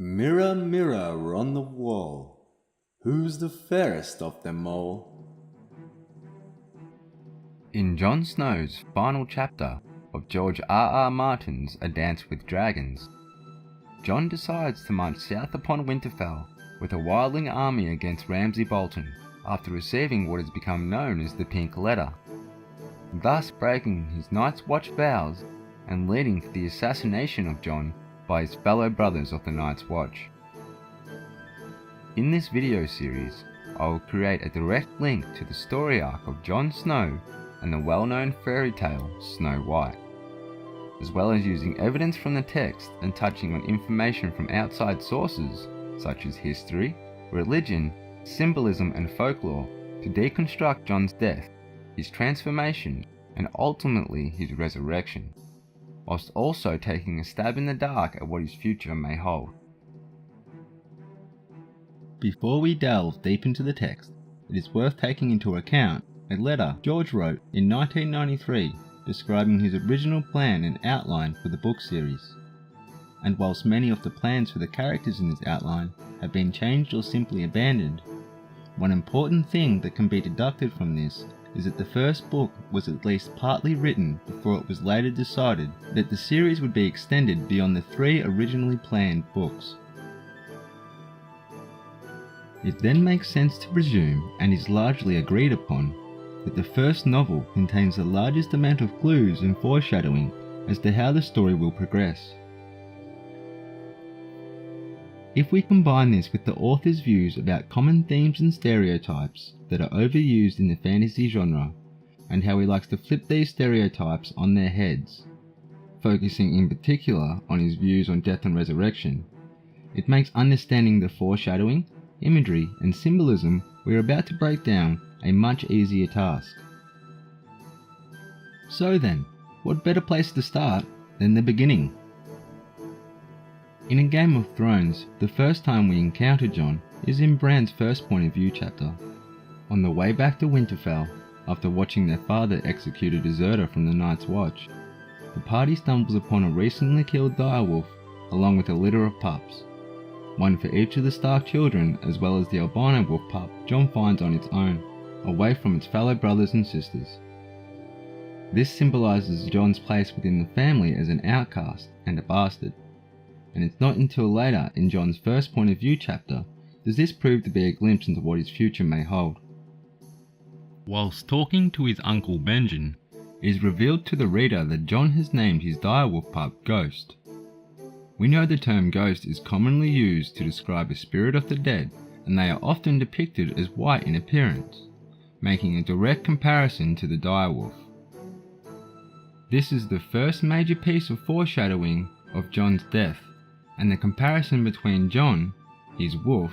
Mirror, mirror on the wall, who's the fairest of them all? In Jon Snow's final chapter of George R.R. Martin's A Dance with Dragons, Jon decides to march south upon Winterfell with a wildling army against Ramsay Bolton after receiving what has become known as the Pink Letter, thus breaking his Night's Watch vows and leading to the assassination of Jon by his fellow brothers of the Night's Watch. In this video series, I will create a direct link to the story arc of Jon Snow and the well-known fairy tale Snow White, as well as using evidence from the text and touching on information from outside sources such as history, religion, symbolism and folklore to deconstruct Jon's death, his transformation and ultimately his resurrection, whilst also taking a stab in the dark at what his future may hold. Before we delve deep into the text, it is worth taking into account a letter George wrote in 1993 describing his original plan and outline for the book series. And whilst many of the plans for the characters in this outline have been changed or simply abandoned, one important thing that can be deducted from this is that the first book was at least partly written before it was later decided that the series would be extended beyond the 3 originally planned books. It then makes sense to presume, and is largely agreed upon, that the first novel contains the largest amount of clues and foreshadowing as to how the story will progress. If we combine this with the author's views about common themes and stereotypes that are overused in the fantasy genre, and how he likes to flip these stereotypes on their heads, focusing in particular on his views on death and resurrection, it makes understanding the foreshadowing, imagery and symbolism we're about to break down a much easier task. So then, what better place to start than the beginning? In A Game of Thrones, the first time we encounter Jon is in Bran's first point of view chapter. On the way back to Winterfell, after watching their father execute a deserter from the Night's Watch, the party stumbles upon a recently killed direwolf along with a litter of pups, one for each of the Stark children as well as the albino wolf pup Jon finds on its own, away from its fellow brothers and sisters. This symbolises Jon's place within the family as an outcast and a bastard, and it's not until later in Jon's first point of view chapter does this prove to be a glimpse into what his future may hold. Whilst talking to his uncle Benjen, it is revealed to the reader that Jon has named his direwolf pup Ghost. We know the term ghost is commonly used to describe a spirit of the dead, and they are often depicted as white in appearance, making a direct comparison to the direwolf. This is the first major piece of foreshadowing of Jon's death, and the comparison between Jon, his wolf,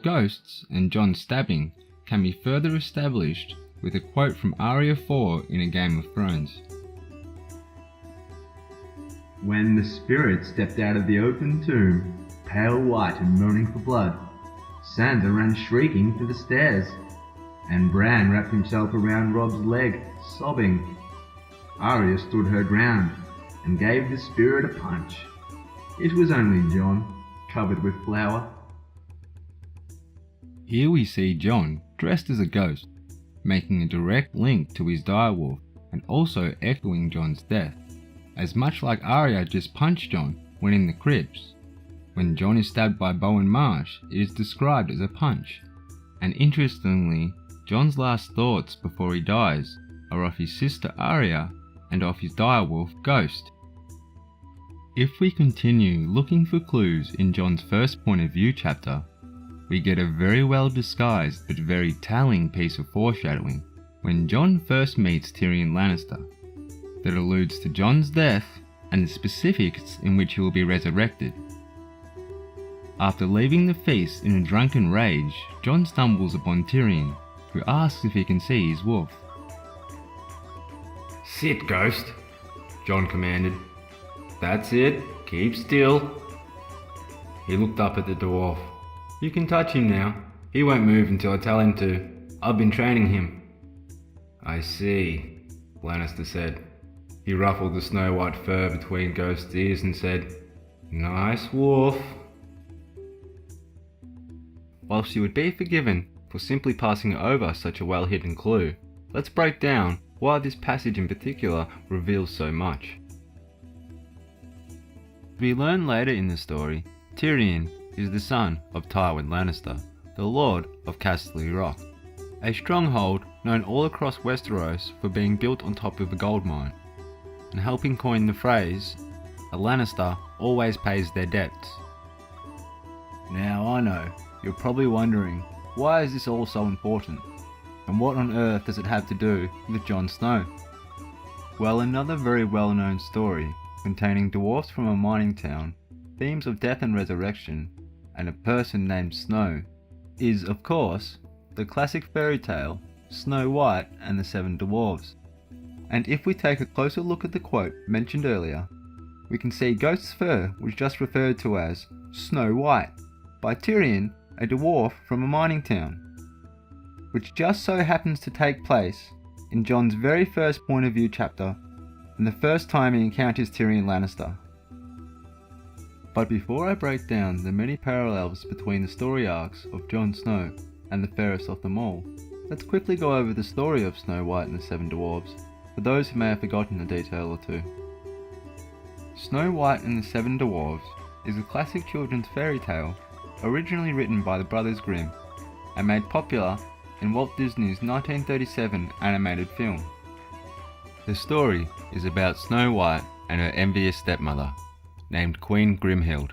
ghosts and Jon's stabbing can be further established with a quote from Arya 4 in A Game of Thrones. When the spirit stepped out of the open tomb, pale white and moaning for blood, Sansa ran shrieking for the stairs, and Bran wrapped himself around Rob's leg, sobbing. Arya stood her ground and gave the spirit a punch. It was only Jon, covered with flour. Here we see Jon dressed as a ghost, making a direct link to his direwolf and also echoing Jon's death, as much like Arya just punched Jon when in the crypts. When Jon is stabbed by Bowen Marsh, it is described as a punch, and interestingly, Jon's last thoughts before he dies are of his sister Arya and of his direwolf Ghost. If we continue looking for clues in Jon's first point of view chapter, we get a very well disguised but very telling piece of foreshadowing when Jon first meets Tyrion Lannister that alludes to Jon's death and the specifics in which he will be resurrected. After leaving the feast in a drunken rage, Jon stumbles upon Tyrion, who asks if he can see his wolf. "Sit, Ghost," Jon commanded. "That's it, keep still." He looked up at the dwarf. "You can touch him now. He won't move until I tell him to. I've been training him." "I see," Lannister said. He ruffled the snow-white fur between Ghost's ears and said, "Nice wolf." While she would be forgiven for simply passing over such a well-hidden clue, let's break down why this passage in particular reveals so much. We learn later in the story, Tyrion is the son of Tywin Lannister, the Lord of Casterly Rock, a stronghold known all across Westeros for being built on top of a gold mine, and helping coin the phrase, "A Lannister always pays their debts." Now I know, you're probably wondering, why is this all so important? And what on earth does it have to do with Jon Snow? Well, another very well-known story containing dwarfs from a mining town, themes of death and resurrection, and a person named Snow, is, of course, the classic fairy tale Snow White and the Seven Dwarfs. And if we take a closer look at the quote mentioned earlier, we can see Ghost's fur was just referred to as Snow White by Tyrion, a dwarf from a mining town, which just so happens to take place in Jon's very first point of view chapter and the first time he encounters Tyrion Lannister. But before I break down the many parallels between the story arcs of Jon Snow and the fairest of them all, let's quickly go over the story of Snow White and the Seven Dwarfs, for those who may have forgotten a detail or two. Snow White and the Seven Dwarfs is a classic children's fairy tale originally written by the Brothers Grimm and made popular in Walt Disney's 1937 animated film. The story is about Snow White and her envious stepmother, named Queen Grimhild.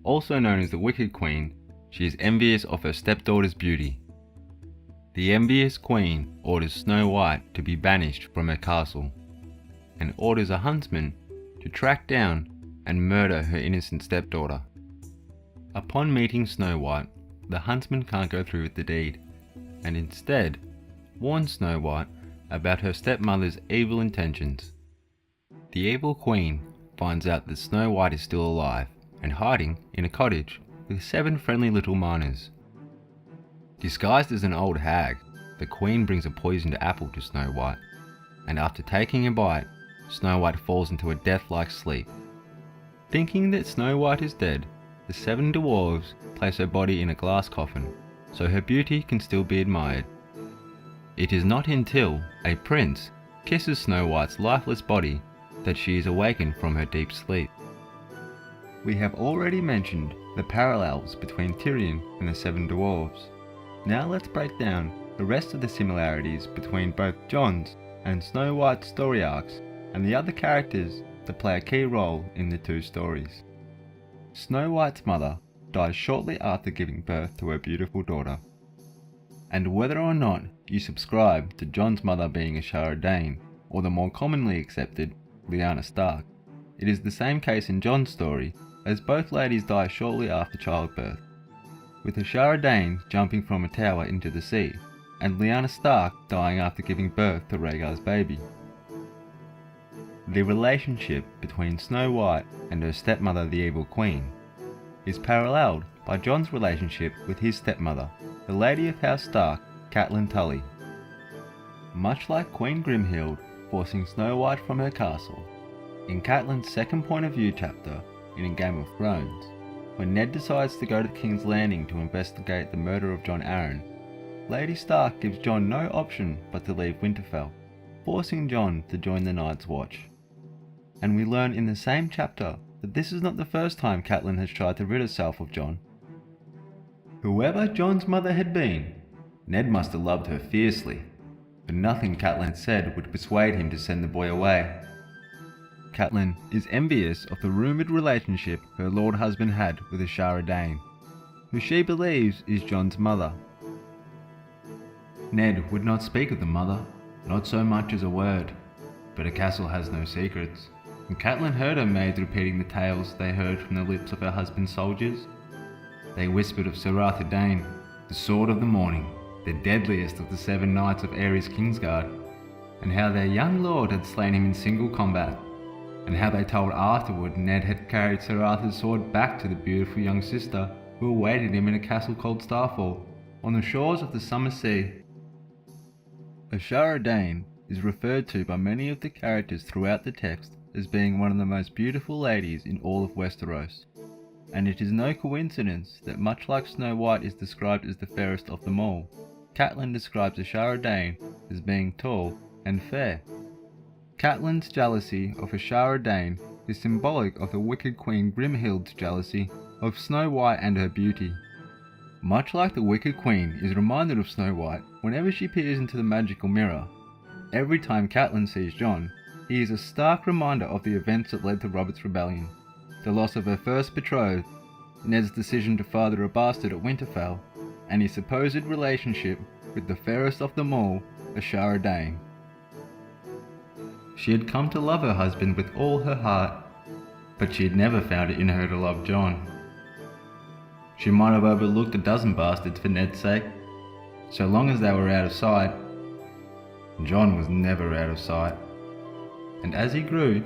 Also known as the Wicked Queen, she is envious of her stepdaughter's beauty. The envious queen orders Snow White to be banished from her castle, and orders a huntsman to track down and murder her innocent stepdaughter. Upon meeting Snow White, the huntsman can't go through with the deed, and instead warns Snow White about her stepmother's evil intentions. The evil queen finds out that Snow White is still alive and hiding in a cottage with 7 friendly little miners. Disguised as an old hag, the queen brings a poisoned apple to Snow White, and after taking a bite, Snow White falls into a death-like sleep. Thinking that Snow White is dead, the 7 dwarves place her body in a glass coffin, so her beauty can still be admired. It is not until a prince kisses Snow White's lifeless body that she is awakened from her deep sleep. We have already mentioned the parallels between Tyrion and the 7 dwarves. Now let's break down the rest of the similarities between both Jon's and Snow White's story arcs and the other characters that play a key role in the 2 stories. Snow White's mother dies shortly after giving birth to her beautiful daughter. And whether or not you subscribe to Jon's mother being a Shara Dane, or the more commonly accepted Lyanna Stark, it is the same case in Jon's story, as both ladies die shortly after childbirth, with a Shara Dane jumping from a tower into the sea, and Lyanna Stark dying after giving birth to Rhaegar's baby. The relationship between Snow White and her stepmother, the Evil Queen, is paralleled by Jon's relationship with his stepmother, the Lady of House Stark, Catelyn Tully. Much like Queen Grimhild forcing Snow White from her castle, in Catelyn's second point of view chapter in A Game of Thrones, when Ned decides to go to King's Landing to investigate the murder of Jon Arryn, Lady Stark gives Jon no option but to leave Winterfell, forcing Jon to join the Night's Watch. And we learn in the same chapter that this is not the first time Catelyn has tried to rid herself of Jon. Whoever Jon's mother had been, Ned must have loved her fiercely, but nothing Catelyn said would persuade him to send the boy away. Catelyn is envious of the rumoured relationship her lord husband had with a Shara Dane, who she believes is Jon's mother. Ned would not speak of the mother, not so much as a word, but a castle has no secrets, and Catelyn heard her maids repeating the tales they heard from the lips of her husband's soldiers. They whispered of Sir Arthur Dane, the Sword of the Morning, the deadliest of the 7 knights of Aerys Kingsguard, and how their young lord had slain him in single combat, and how they told afterward Ned had carried Sir Arthur's sword back to the beautiful young sister who awaited him in a castle called Starfall, on the shores of the summer sea. A Shara Dane is referred to by many of the characters throughout the text as being one of the most beautiful ladies in all of Westeros. And it is no coincidence that much like Snow White is described as the fairest of them all, Catelyn describes Ashara Dane as being tall and fair. Catelyn's jealousy of Ashara Dane is symbolic of the wicked Queen Grimhild's jealousy of Snow White and her beauty. Much like the wicked Queen is reminded of Snow White whenever she peers into the magical mirror, every time Catelyn sees Jon, he is a stark reminder of the events that led to Robert's rebellion, the loss of her first betrothed, Ned's decision to father a bastard at Winterfell, and his supposed relationship with the fairest of them all, Ashara Dane. She had come to love her husband with all her heart, but she had never found it in her to love Jon. She might have overlooked a dozen bastards for Ned's sake, so long as they were out of sight. Jon was never out of sight, and as he grew,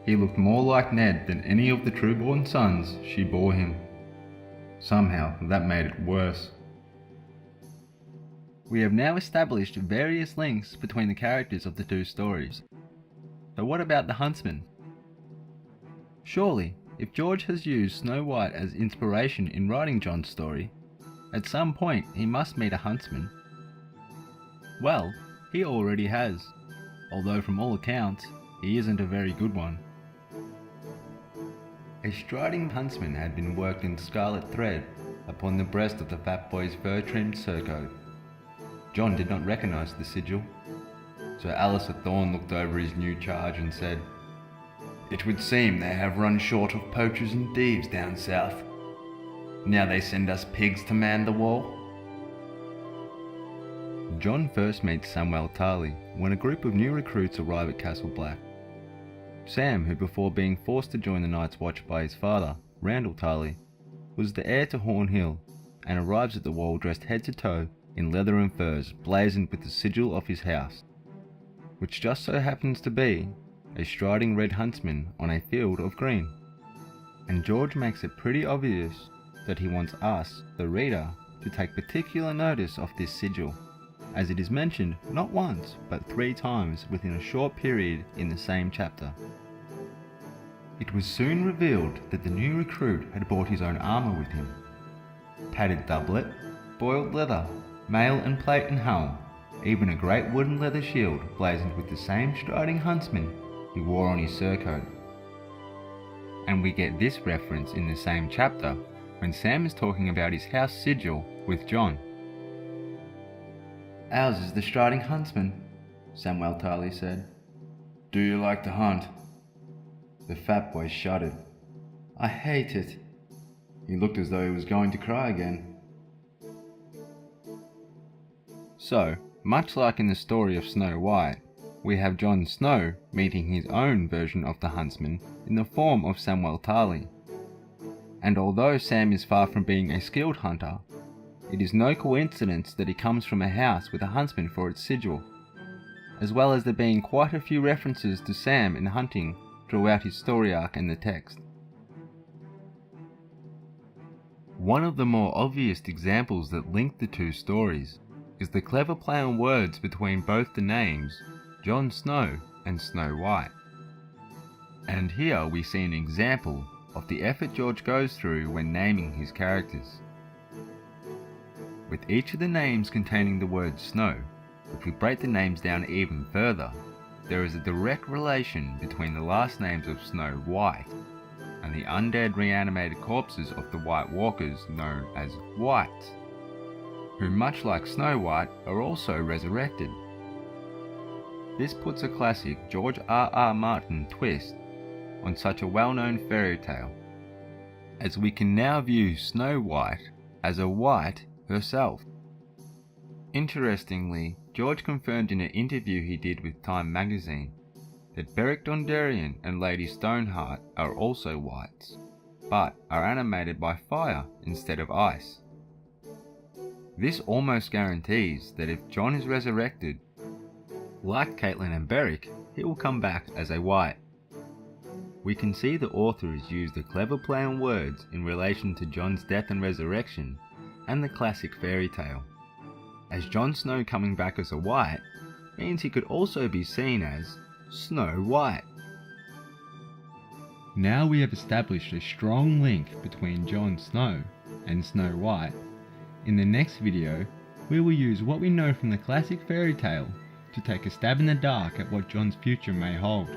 he looked more like Ned than any of the true-born sons she bore him. Somehow that made it worse. We have now established various links between the characters of the two stories. So what about the huntsman? Surely, if George has used Snow White as inspiration in writing Jon's story, at some point he must meet a huntsman. Well, he already has, although from all accounts, he isn't a very good one. A striding huntsman had been worked in scarlet thread upon the breast of the fat boy's fur-trimmed surcoat. Jon did not recognise the sigil, so Alistair Thorne looked over his new charge and said, "It would seem they have run short of poachers and thieves down south. Now they send us pigs to man the wall." Jon first meets Samwell Tarly when a group of new recruits arrive at Castle Black. Sam, who before being forced to join the Night's Watch by his father, Randall Tarly, was the heir to Horn Hill, and arrives at the wall dressed head to toe in leather and furs blazoned with the sigil of his house, which just so happens to be a striding red huntsman on a field of green. And George makes it pretty obvious that he wants us, the reader, to take particular notice of this sigil, as it is mentioned not once but 3 times within a short period in the same chapter. It was soon revealed that the new recruit had brought his own armour with him. Padded doublet, boiled leather, mail and plate and helm, even a great wooden leather shield blazoned with the same striding huntsman he wore on his surcoat. And we get this reference in the same chapter when Sam is talking about his house sigil with Jon. "Ours is the striding huntsman," Samwell Tarly said. "Do you like to hunt?" The fat boy shuddered. "I hate it." He looked as though he was going to cry again. So, much like in the story of Snow White, we have Jon Snow meeting his own version of the huntsman in the form of Samwell Tarly. And although Sam is far from being a skilled hunter, it is no coincidence that he comes from a house with a huntsman for its sigil, as well as there being quite a few references to Sam in hunting throughout his story arc and the text. One of the more obvious examples that link the two stories is the clever play on words between both the names Jon Snow and Snow White. And here we see an example of the effort George goes through when naming his characters. With each of the names containing the word snow, if we break the names down even further, there is a direct relation between the last names of Snow White and the undead reanimated corpses of the White Walkers known as Wights, who much like Snow White are also resurrected. This puts a classic George R.R. Martin twist on such a well-known fairy tale, as we can now view Snow White as a Wight herself. Interestingly, George confirmed in an interview he did with Time magazine that Beric Dondarrion and Lady Stoneheart are also Wights, but are animated by fire instead of ice. This almost guarantees that if Jon is resurrected, like Catelyn and Beric, he will come back as a Wight. We can see the author has used a clever play on words in relation to Jon's death and resurrection and the classic fairy tale, as Jon Snow coming back as a Wight means he could also be seen as Snow White. Now we have established a strong link between Jon Snow and Snow White. In the next video, we will use what we know from the classic fairy tale to take a stab in the dark at what Jon's future may hold.